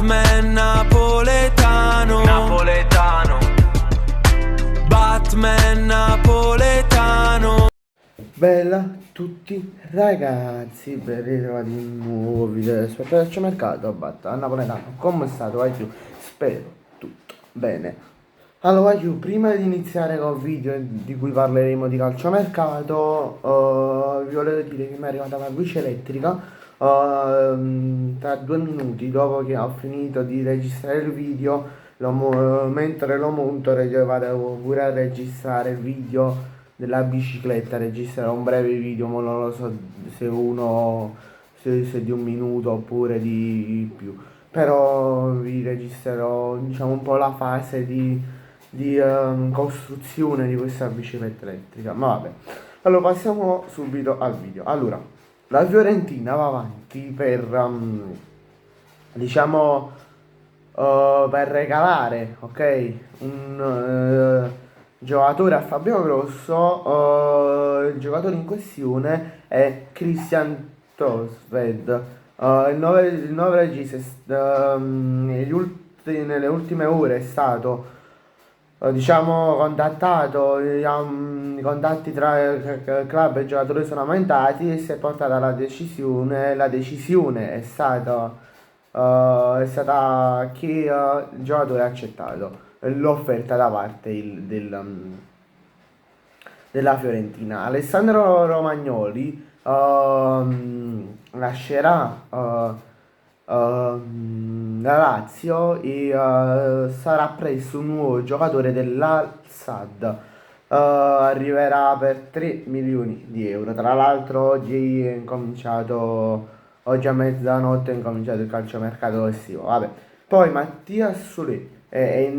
Batman napoletano, napoletano. Batman napoletano. Bella a tutti ragazzi, ben ritrovati in un nuovo video del calciomercato a napoletano. Come state? Vai giù, spero tutto bene. Allora vai giù, prima di iniziare col video di cui parleremo di calciomercato, vi volevo dire che mi è arrivata la luce elettrica tra 2 minuti dopo che ho finito di registrare il video. Mentre lo monto vado pure a registrare il video della bicicletta, registrerò un breve video, ma non lo so se di 1 minuto oppure di più, però vi registrerò diciamo un po' la fase di costruzione di questa bicicletta elettrica. Ma vabbè, allora passiamo subito al video. Allora, la Fiorentina va avanti per diciamo per regalare, ok, un giocatore a Fabio Grosso. Il giocatore in questione è Christian Tosved. Il 9 regista nelle ultime ore è stato diciamo contattato, i contatti tra club e giocatori sono aumentati e si è portata la decisione. La decisione è stata che il giocatore ha accettato l'offerta da parte della Fiorentina. Alessandro Romagnoli lascerà la Lazio e sarà presto un nuovo giocatore dell'Al-Sadd. Arriverà per 3 milioni di euro. Tra l'altro oggi a mezzanotte è incominciato il calciomercato estivo. Vabbè. Poi Mattia Solé è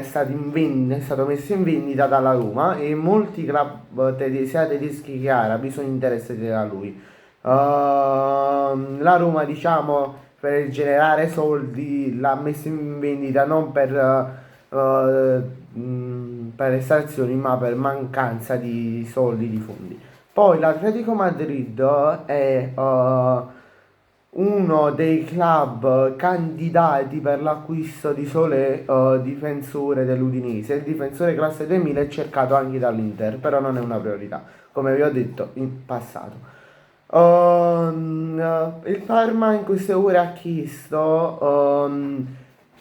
stato messo in vendita dalla Roma e molti club sia tedeschi che arabi sono interessati da lui. La Roma, diciamo, per generare soldi l'ha messo in vendita non per estrazioni, ma per mancanza di soldi, di fondi. Poi l'Atletico Madrid è uno dei club candidati per l'acquisto di Solé, difensore dell'Udinese. Il difensore classe 2000 è cercato anche dall'Inter, però non è una priorità, come vi ho detto in passato. Il Parma in queste ore ha chiesto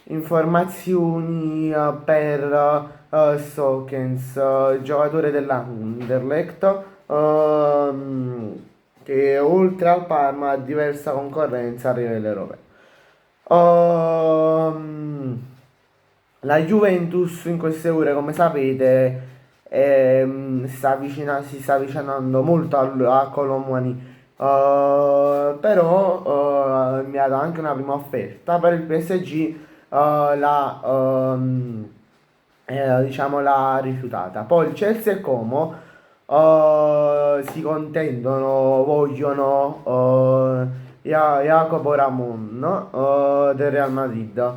informazioni per Stokens, giocatore dell'Anderlecht, che oltre al Parma ha diversa concorrenza a livello europeo. La Juventus in queste ore, come sapete, si sta avvicinando molto a Colomwani. Però mi ha dato anche una prima offerta per il PSG. Diciamo l'ha rifiutata. Poi il Chelsea e Como si vogliono Jacopo Ramon del Real Madrid,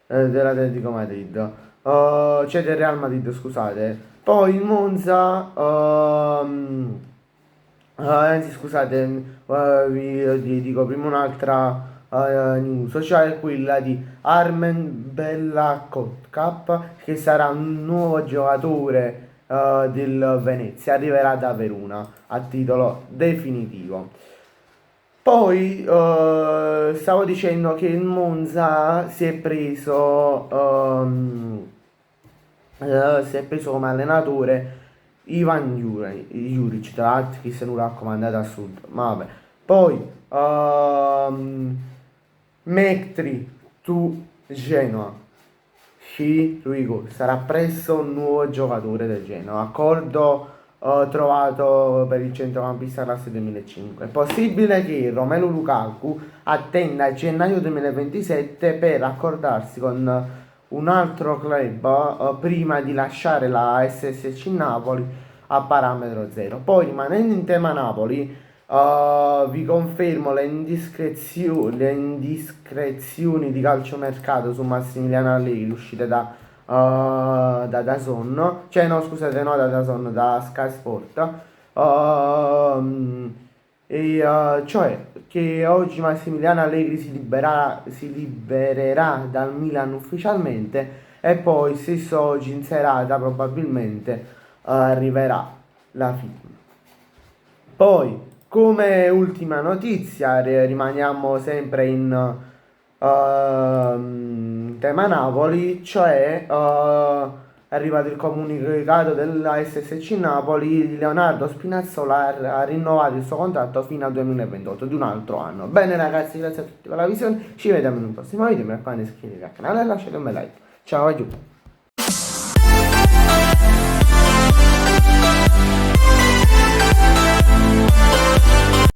dell'Atletico Madrid, cioè del Real Madrid, scusate. Poi il Monza, anzi scusate, vi dico prima un'altra news, cioè quella di Armen Bella Kotkap, che sarà un nuovo giocatore del Venezia, arriverà da Verona a titolo definitivo. Poi stavo dicendo che il Monza si è preso come allenatore Ivan Juric, tra l'altro chi se non l'ha comandato a sud, ma vabbè. Poi Mektri tu Genoa, Ruigo sarà presto un nuovo giocatore del Genoa, accordo trovato per il centrocampista classe 2005. È possibile che Romelu Lukaku attenda gennaio 2027 per accordarsi con un altro club prima di lasciare la SSC Napoli a parametro zero. Poi, rimanendo in tema Napoli, vi confermo le indiscrezioni di calciomercato su Massimiliano Allegri uscite da DAZN, cioè no scusate, no, da DAZN, da Sky Sport, cioè che oggi Massimiliano Allegri si libererà dal Milan ufficialmente e poi stesso oggi in serata probabilmente arriverà la firma. Poi, come ultima notizia, rimaniamo sempre in tema Napoli, cioè è arrivato il comunicato della SSC Napoli. Leonardo Spinazzola ha rinnovato il suo contratto fino al 2028 di un altro anno. Bene ragazzi, grazie a tutti per la visione, ci vediamo in un prossimo video, mi raccomando iscrivetevi al canale e lasciate un bel like. Ciao a tutti.